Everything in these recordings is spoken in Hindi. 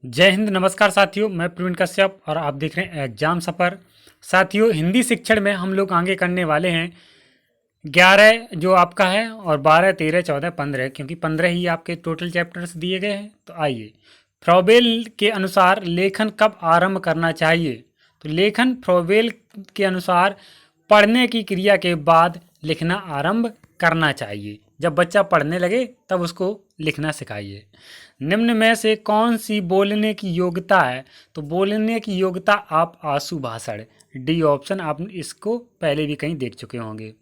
जय हिंद। नमस्कार साथियों, मैं प्रवीण कश्यप और आप देख रहे हैं एग्जाम सफ़र। साथियों, हिंदी शिक्षण में हम लोग आगे करने वाले हैं 11 जो आपका है और 12, 13, 14, 15, क्योंकि 15 ही आपके टोटल चैप्टर्स दिए गए हैं। तो आइए, फ्रॉबेल के अनुसार लेखन कब आरंभ करना चाहिए। तो लेखन फ्रॉबेल के अनुसार पढ़ने की क्रिया के बाद लिखना आरंभ करना चाहिए। जब बच्चा पढ़ने लगे तब उसको लिखना सिखाइए। निम्न में से कौन सी बोलने की योग्यता है। तो बोलने की योग्यता आप आशु भाषण, डी ऑप्शन। आप इसको पहले भी कहीं देख चुके होंगे।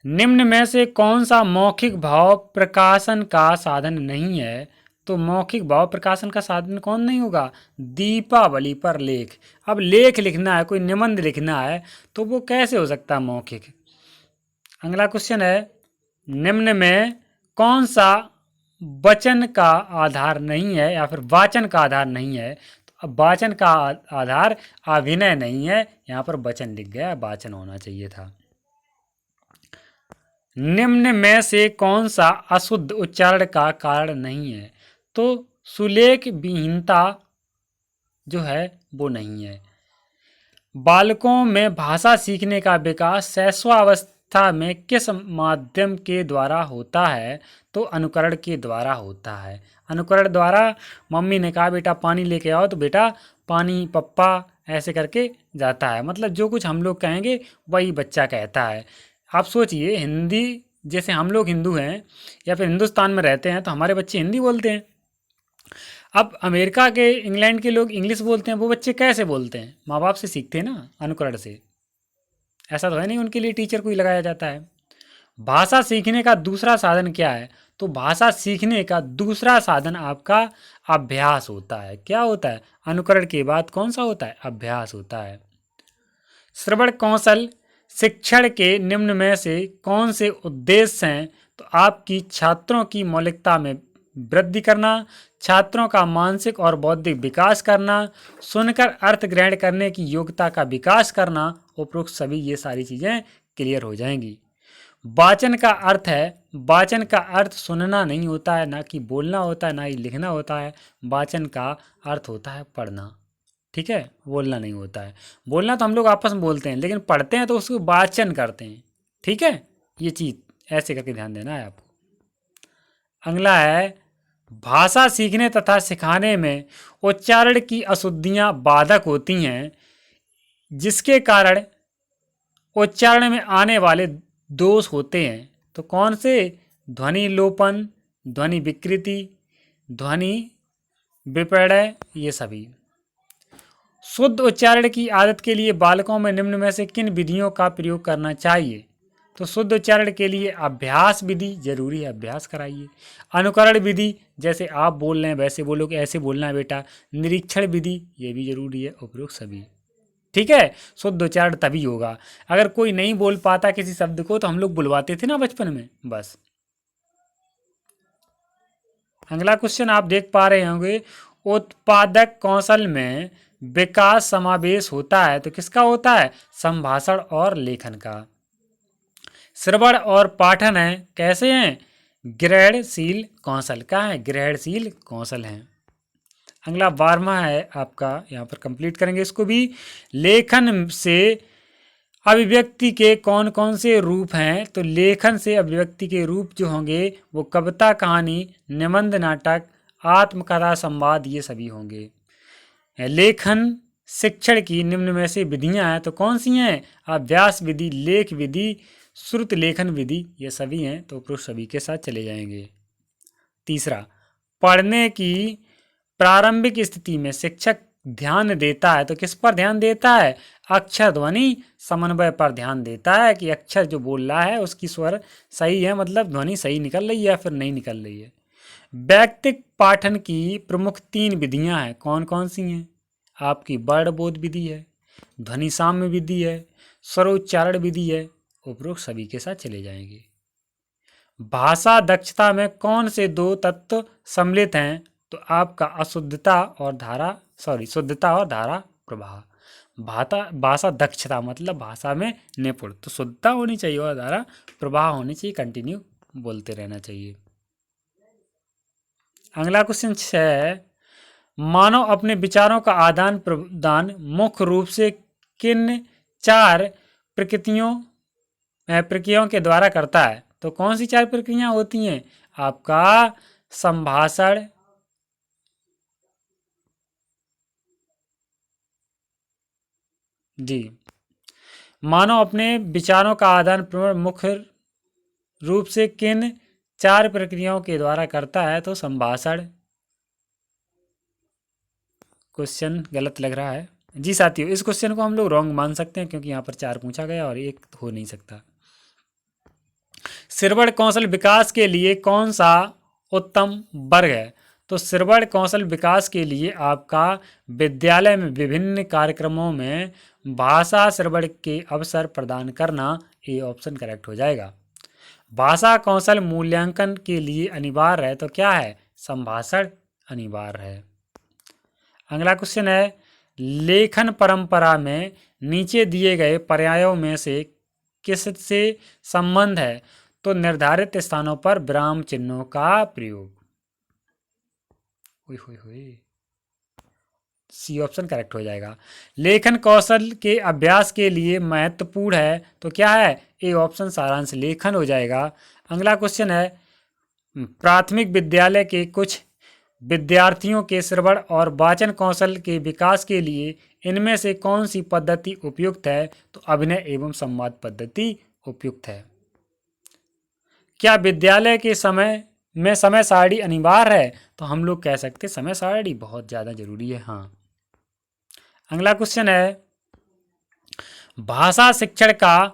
निम्न में से कौन सा मौखिक भाव प्रकाशन का साधन नहीं है। तो मौखिक भाव प्रकाशन का साधन कौन नहीं होगा। दीपावली पर लेख। अब लेख लिखना है, कोई निबंध लिखना है, तो वो कैसे हो सकता है मौखिक। अगला क्वेश्चन है, निम्न में कौन सा वचन का आधार नहीं है या फिर वाचन का आधार नहीं है। तो अब वाचन का आधार अभिनय नहीं है, यहाँ पर वचन लिख गया, वाचन होना चाहिए था। निम्न में से कौन सा अशुद्ध उच्चारण का कारण नहीं है। तो सुलेख विहीनता जो है वो नहीं है। बालकों में भाषा सीखने का विकास शैशवावस्था में किस माध्यम के द्वारा होता है। तो अनुकरण के द्वारा होता है। अनुकरण द्वारा मम्मी ने कहा बेटा पानी लेके आओ, तो बेटा पानी पप्पा ऐसे करके जाता है। मतलब जो कुछ हम लोग कहेंगे वही बच्चा कहता है। आप सोचिए, हिंदी जैसे हम लोग हिंदू हैं या फिर हिंदुस्तान में रहते हैं तो हमारे बच्चे हिंदी बोलते हैं। अब अमेरिका के, इंग्लैंड के लोग इंग्लिश बोलते हैं, वो बच्चे कैसे बोलते हैं। माँ बाप से सीखते हैं ना, अनुकरण से। ऐसा तो है नहीं उनके लिए टीचर कोई लगाया जाता है। भाषा सीखने का दूसरा साधन क्या है। तो भाषा सीखने का दूसरा साधन आपका अभ्यास होता है। क्या होता है। अनुकरण के बाद कौन सा होता है, अभ्यास होता है। श्रवण कौशल शिक्षण के निम्न में से कौन से उद्देश्य हैं। तो आपकी छात्रों की मौलिकता में वृद्धि करना, छात्रों का मानसिक और बौद्धिक विकास करना, सुनकर अर्थ ग्रहण करने की योग्यता का विकास करना। उपरोक्त सभी ये सारी चीज़ें क्लियर हो जाएंगी। वाचन का अर्थ है, वाचन का अर्थ सुनना नहीं होता है, ना कि बोलना होता है, ना ही लिखना होता है। वाचन का अर्थ होता है पढ़ना। ठीक है, बोलना नहीं होता है। बोलना तो हम लोग आपस में बोलते हैं, लेकिन पढ़ते हैं तो उसको वाचन करते हैं। ठीक है, ये चीज़ ऐसे करके ध्यान देना है आपको। अगला है, भाषा सीखने तथा सिखाने में उच्चारण की अशुद्धियाँ बाधक होती हैं, जिसके कारण उच्चारण में आने वाले दोष होते हैं। तो कौन से। ध्वनि लोपन, ध्वनि विकृति, ध्वनि विपर्णय, ये सभी। शुद्ध उच्चारण की आदत के लिए बालकों में निम्न में से किन विधियों का प्रयोग करना चाहिए। तो शुद्ध उच्चारण के लिए अभ्यास विधि जरूरी है, अभ्यास कराइए। अनुकरण विधि, जैसे आप बोल रहे हैं वैसे बोलोगे, ऐसे बोलना है बेटा। निरीक्षण विधि, ये भी जरूरी है। उपरोक्त सभी। ठीक है, शुद्ध उच्चारण तभी होगा। अगर कोई नहीं बोल पाता किसी शब्द को तो हम लोग बुलवाते थे ना बचपन में, बस। अगला क्वेश्चन आप देख पा रहे होंगे, उत्पादक कौशल में विकास समावेश होता है। तो किसका होता है, संभाषण और लेखन का। श्रवण और पाठन है, कैसे हैं, ग्रहणशील कौशल का है, ग्रहणशील कौशल हैं। अगला 12वां है आपका, यहाँ पर कंप्लीट करेंगे इसको भी। लेखन से अभिव्यक्ति के कौन कौन से रूप हैं। तो लेखन से अभिव्यक्ति के रूप जो होंगे वो कविता, कहानी, निबंध, नाटक, आत्मकथा, संवाद, ये सभी होंगे। लेखन शिक्षण की निम्न में से विधियां हैं, तो कौन सी हैं, अभ्यास विधि, लेख विधि, श्रुत लेखन विधि, ये सभी हैं। तो उपरोक्त सभी के साथ चले जाएंगे। तीसरा, पढ़ने की प्रारंभिक स्थिति में शिक्षक ध्यान देता है। तो किस पर ध्यान देता है, अक्षर ध्वनि समन्वय पर ध्यान देता है कि अक्षर जो बोल रहा है उसकी स्वर सही है, मतलब ध्वनि सही निकल रही है या फिर नहीं निकल रही है। वैयक्तिक पाठन की प्रमुख 3 विधियां हैं, कौन कौन सी हैं। आपकी वर्णबोध विधि है, ध्वनि साम्य विधि है, स्वरोच्चारण विधि है। उपरोक्त सभी के साथ चले जाएंगे। भाषा दक्षता में कौन से 2 तत्व सम्मिलित हैं। तो आपका अशुद्धता और धारा, शुद्धता और धारा प्रवाह। भाषा दक्षता मतलब भाषा में निपुण, तो शुद्धता होनी चाहिए और धारा प्रवाह होनी चाहिए, कंटिन्यू बोलते रहना चाहिए। अगला क्वेश्चन 6, मानव अपने विचारों का आदान प्रदान मुख्य रूप से किन चार प्रक्रियाओं के द्वारा करता है? तो कौन सी चार प्रक्रियाएं होती हैं? आपका संभाषण, जी, मानव अपने विचारों का आदान प्रदान मुख्य रूप से किन चार प्रक्रियाओं के द्वारा करता है? तो संभाषण। क्वेश्चन गलत लग रहा है जी साथियों, इस क्वेश्चन को हम लोग रॉन्ग मान सकते हैं क्योंकि यहाँ पर चार पूछा गया और एक हो नहीं सकता। श्रवण कौशल विकास के लिए कौन सा उत्तम वर्ग है? तो श्रवण कौशल विकास के लिए आपका विद्यालय में विभिन्न कार्यक्रमों में भाषा श्रवण के अवसर प्रदान करना, ये ऑप्शन करेक्ट हो जाएगा। भाषा कौशल मूल्यांकन के लिए अनिवार्य है, तो क्या है? संभाषण अनिवार्य है। अगला क्वेश्चन है, लेखन परंपरा में नीचे दिए गए पर्यायों में से किससे संबंध है? तो निर्धारित स्थानों पर विराम चिन्हों का प्रयोग। सी ऑप्शन करेक्ट हो जाएगा। लेखन कौशल के अभ्यास के लिए महत्वपूर्ण है, तो क्या है? ए ऑप्शन सारांश लेखन हो जाएगा। अगला क्वेश्चन है, प्राथमिक विद्यालय के कुछ विद्यार्थियों के श्रवण और वाचन कौशल के विकास के लिए इनमें से कौन सी पद्धति उपयुक्त है? तो अभिनय एवं संवाद पद्धति उपयुक्त है। क्या विद्यालय के समय में समय सारणी अनिवार्य है? तो हम लोग कह सकते समय सारणी बहुत ज़्यादा जरूरी है। हाँ। अगला क्वेश्चन है, भाषा शिक्षण का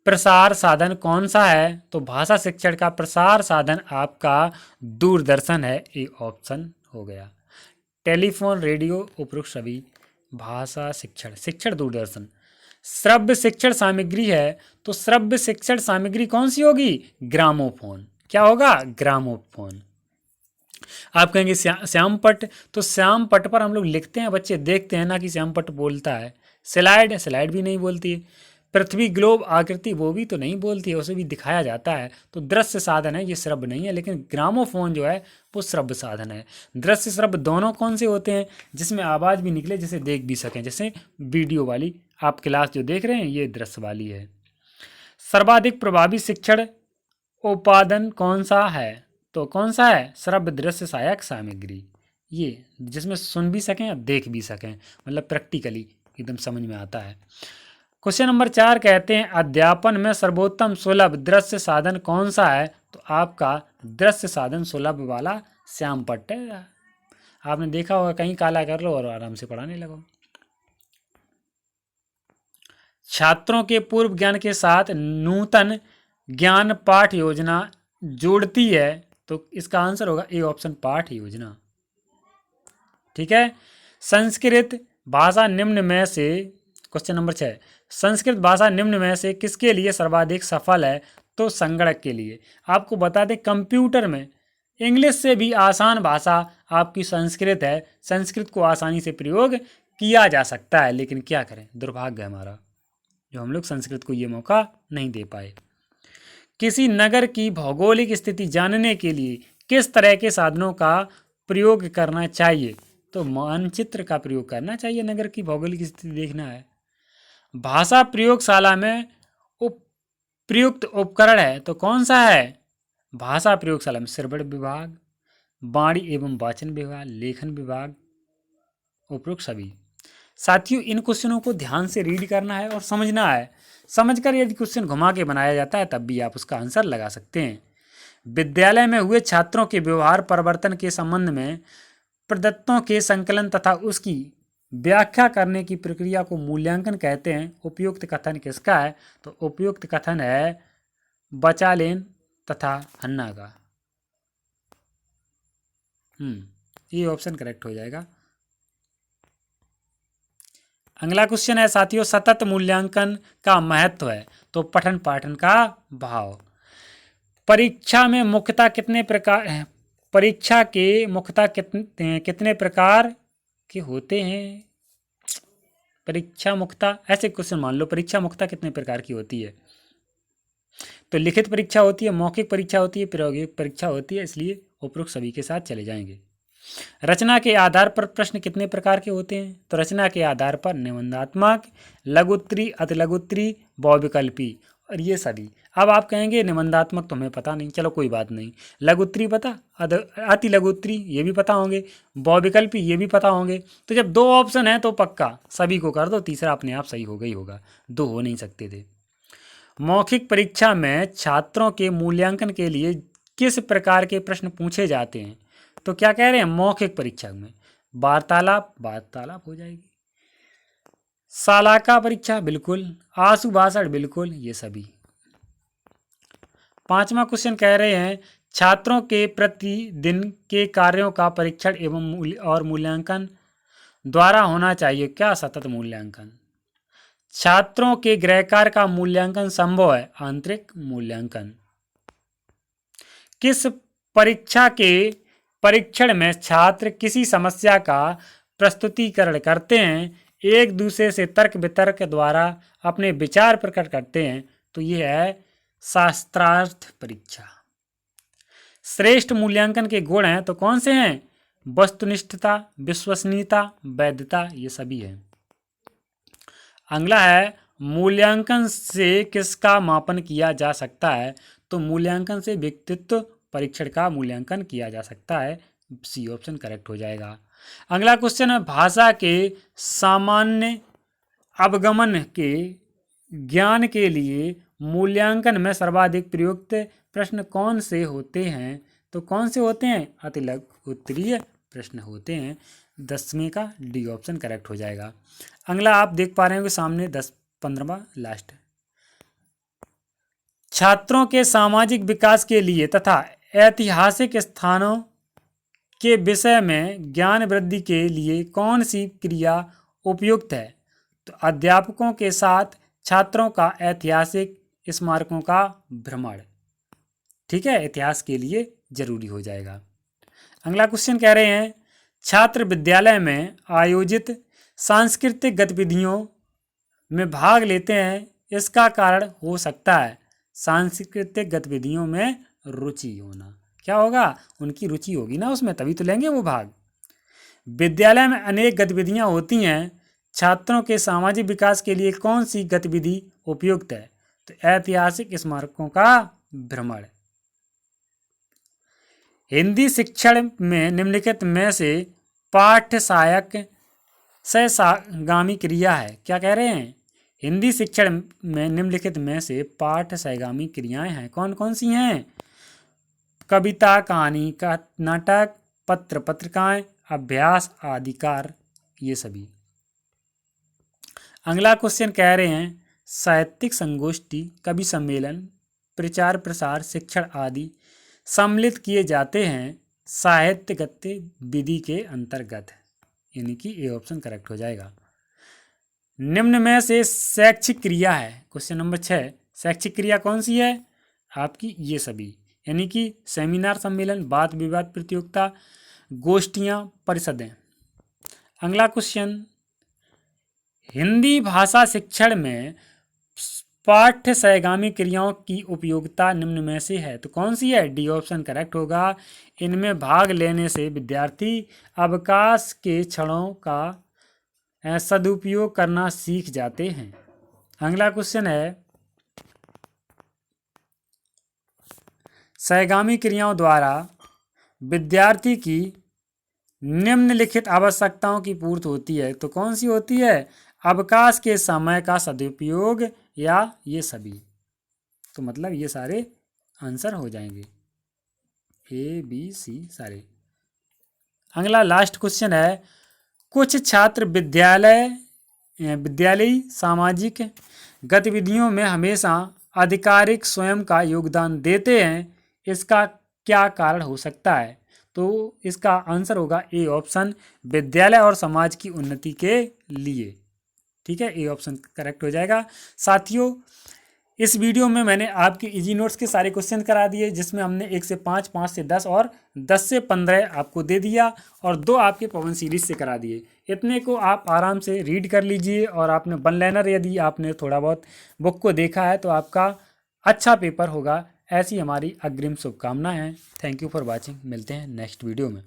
प्रसार साधन कौन सा है? तो भाषा शिक्षण का प्रसार साधन आपका दूरदर्शन है, ए ऑप्शन हो गया। टेलीफोन, रेडियो, उपरोक्त सभी। भाषा शिक्षण दूरदर्शन। श्रव्य शिक्षण सामग्री है, तो श्रव्य शिक्षण सामग्री कौन सी होगी? ग्रामोफोन। क्या होगा? ग्रामोफोन। आप कहेंगे श्याम पट, तो श्याम पट पर हम लोग लिखते हैं, बच्चे देखते हैं ना कि श्याम पट बोलता है। स्लाइड भी नहीं बोलती है। पृथ्वी ग्लोब आकृति, वो भी तो नहीं बोलती है, उसे भी दिखाया जाता है। तो दृश्य साधन है, ये श्रव्य नहीं है। लेकिन ग्रामोफोन जो है वो श्रव्य साधन है। दृश्य श्रव्य दोनों कौन से होते हैं? जिसमें आवाज़ भी निकले, जिसे देख भी सकें, जैसे वीडियो वाली आप क्लास जो देख रहे हैं, ये दृश्य वाली है। सर्वाधिक प्रभावी शिक्षण उत्पादन कौन सा है? तो कौन सा है? श्रव्य दृश्य सहायक सामग्री, ये जिसमें सुन भी सकें और देख भी सकें, मतलब प्रैक्टिकली एकदम समझ में आता है। क्वेश्चन नंबर 4 कहते हैं, अध्यापन में सर्वोत्तम सुलभ दृश्य साधन कौन सा है? तो आपका दृश्य साधन सुलभ वाला श्याम पट्ट है। आपने देखा होगा, कहीं काला कर लो और आराम से पढ़ाने लगो। छात्रों के पूर्व ज्ञान के साथ नूतन ज्ञान पाठ योजना जोड़ती है, तो इसका आंसर होगा ए ऑप्शन, पाठ योजना। ठीक है। संस्कृत भाषा निम्न में से, क्वेश्चन नंबर 6, संस्कृत भाषा निम्न में से किसके लिए सर्वाधिक सफल है? तो संगणक के लिए। आपको बता दें, कंप्यूटर में इंग्लिश से भी आसान भाषा आपकी संस्कृत है। संस्कृत को आसानी से प्रयोग किया जा सकता है, लेकिन क्या करें, दुर्भाग्य है हमारा जो हम लोग संस्कृत को ये मौका नहीं दे पाए। किसी नगर की भौगोलिक स्थिति जानने के लिए किस तरह के साधनों का प्रयोग करना चाहिए? तो मानचित्र का प्रयोग करना चाहिए। नगर की भौगोलिक स्थिति देखना है। भाषा प्रयोगशाला में प्रयुक्त उपकरण है, तो कौन सा है? भाषा प्रयोगशाला में श्रवण विभाग, वाणी एवं वाचन विभाग, लेखन विभाग, उपरोक्त सभी। साथियों, इन क्वेश्चनों को ध्यान से रीड करना है और समझना है। समझकर यदि क्वेश्चन घुमा के बनाया जाता है, तब भी आप उसका आंसर लगा सकते हैं। विद्यालय में हुए छात्रों के व्यवहार परिवर्तन के संबंध में प्रदत्तों के संकलन तथा उसकी व्याख्या करने की प्रक्रिया को मूल्यांकन कहते हैं। उपयुक्त कथन किसका है? तो उपयुक्त कथन है बचालेन तथा हन्ना का। ये ऑप्शन करेक्ट हो जाएगा। अगला क्वेश्चन है साथियों, सतत मूल्यांकन का महत्व है, तो पठन पाठन का भाव। परीक्षा में मुख्यतः कितने प्रकार हैं? परीक्षा के मुख्यतः कितने प्रकार के होते हैं? परीक्षा मुख्यतः, ऐसे क्वेश्चन मान लो, परीक्षा मुख्यतः कितने प्रकार की होती है? तो लिखित परीक्षा होती है, मौखिक परीक्षा होती है, प्रायोगिक परीक्षा होती है, इसलिए उपरोक्त सभी के साथ चले जाएंगे। रचना के आधार पर प्रश्न कितने प्रकार के होते हैं? तो रचना के आधार पर निबंधात्मक, लघुत्तरी, अतिलघुत्तरी, बहुविकल्पी और ये सभी। अब आप कहेंगे निबंधात्मक तो हमें पता नहीं, चलो कोई बात नहीं। लघुत्तरी पता, अति लघुत्तरी ये भी पता होंगे, बहुविकल्पी ये भी पता होंगे। तो जब दो ऑप्शन है तो पक्का सभी को कर दो, तीसरा अपने आप सही हो गई होगा, दो हो नहीं सकते थे। मौखिक परीक्षा में छात्रों के मूल्यांकन के लिए किस प्रकार के प्रश्न पूछे जाते हैं? तो क्या कह रहे हैं, मौखिक परीक्षा में वार्तालाप हो जाएगी, सालाका परीक्षा बिल्कुल, आशु भाषण बिल्कुल, ये सभी। पांचवा क्वेश्चन कह रहे हैं छात्रों के प्रतिदिन के कार्यों का परीक्षण एवं मूल्यांकन द्वारा होना चाहिए क्या? सतत मूल्यांकन। छात्रों के गृह कार्य का मूल्यांकन संभव है, आंतरिक मूल्यांकन। किस परीक्षा के परीक्षण में छात्र किसी समस्या का प्रस्तुतिकरण करते हैं, एक दूसरे से तर्क वितर्क द्वारा अपने विचार प्रकट करते हैं? तो ये है शास्त्रार्थ परीक्षा। श्रेष्ठ मूल्यांकन के गुण हैं तो कौन से हैं? वस्तुनिष्ठता, विश्वसनीयता, वैधता, ये सभी है। अगला है मूल्यांकन से किसका मापन किया जा सकता है? तो मूल्यांकन से व्यक्तित्व परीक्षण का मूल्यांकन किया जा सकता है, सी ऑप्शन करेक्ट हो जाएगा। अगला क्वेश्चन है भाषा के सामान्य अवगमन के ज्ञान के लिए मूल्यांकन में सर्वाधिक प्रयुक्त प्रश्न कौन से होते हैं? तो कौन से होते हैं? अतिलघुत्तरीय प्रश्न होते हैं, 10वें का डी ऑप्शन करेक्ट हो जाएगा। अगला आप देख पा रहे हैं कि सामने 15वां लास्ट है। छात्रों के सामाजिक विकास के लिए तथा ऐतिहासिक स्थानों के विषय में ज्ञान वृद्धि के लिए कौन सी क्रिया उपयुक्त है? तो अध्यापकों के साथ छात्रों का ऐतिहासिक स्मारकों का भ्रमण, ठीक है, इतिहास के लिए जरूरी हो जाएगा। अगला क्वेश्चन कह रहे हैं छात्र विद्यालय में आयोजित सांस्कृतिक गतिविधियों में भाग लेते हैं, इसका कारण हो सकता है सांस्कृतिक गतिविधियों में रुचि होना। क्या होगा? उनकी रुचि होगी ना उसमें, तभी तो लेंगे वो भाग। विद्यालय में अनेक गतिविधियां होती हैं, छात्रों के सामाजिक विकास के लिए कौन सी गतिविधि उपयुक्त है? तो ऐतिहासिक स्मारकों का भ्रमण। हिंदी शिक्षण में निम्नलिखित में से पाठ्य सहायक सहगामी क्रिया है, क्या कह रहे हैं? हिंदी शिक्षण में निम्नलिखित में से पाठ्य सहगामी क्रियाएं हैं, कौन कौन सी हैं? कविता, कहानी, नाटक, पत्र पत्रिकाएं, अभ्यास, आदिकार, ये सभी। अगला क्वेश्चन कह रहे हैं साहित्यिक संगोष्ठी, कवि सम्मेलन, प्रचार प्रसार, शिक्षण आदि सम्मिलित किए जाते हैं साहित्य गतिविधि के अंतर्गत, यानी कि ए ऑप्शन करेक्ट हो जाएगा। निम्न में से शैक्षिक क्रिया है, क्वेश्चन नंबर 6, शैक्षिक क्रिया कौन सी है? आपकी ये सभी, यानी कि सेमिनार, सम्मेलन, वाद विवाद प्रतियोगिता, गोष्ठियां, परिषदें। अगला क्वेश्चन हिंदी भाषा शिक्षण में पाठ्य सहगामी क्रियाओं की उपयोगिता निम्न में से है, तो कौन सी है? डी ऑप्शन करेक्ट होगा। इनमें भाग लेने से विद्यार्थी अवकाश के क्षणों का सदुपयोग करना सीख जाते हैं। अगला क्वेश्चन है सहगामी क्रियाओं द्वारा विद्यार्थी की निम्नलिखित आवश्यकताओं की पूर्ति होती है, तो कौन सी होती है? अवकाश के समय का सदुपयोग या ये सभी। तो मतलब ये सारे आंसर हो जाएंगे, ए बी सी सारे। अगला लास्ट क्वेश्चन है कुछ छात्र विद्यालयी सामाजिक गतिविधियों में हमेशा आधिकारिक स्वयं का योगदान देते हैं, इसका क्या कारण हो सकता है? तो इसका आंसर होगा ए ऑप्शन, विद्यालय और समाज की उन्नति के लिए, ठीक है, ए ऑप्शन करेक्ट हो जाएगा। साथियों इस वीडियो में मैंने आपके इजी नोट्स के सारे क्वेश्चन करा दिए, जिसमें हमने 1 से 5, 5 से 10 और 10 से 15 आपको दे दिया और 2 आपके पवन सीरीज से करा दिए। इतने को आप आराम से रीड कर लीजिए और आपने वन लाइनर यदि आपने थोड़ा बहुत बुक को देखा है तो आपका अच्छा पेपर होगा, ऐसी हमारी अग्रिम शुभकामनाएं हैं। थैंक यू फॉर वॉचिंग, मिलते हैं नेक्स्ट वीडियो में।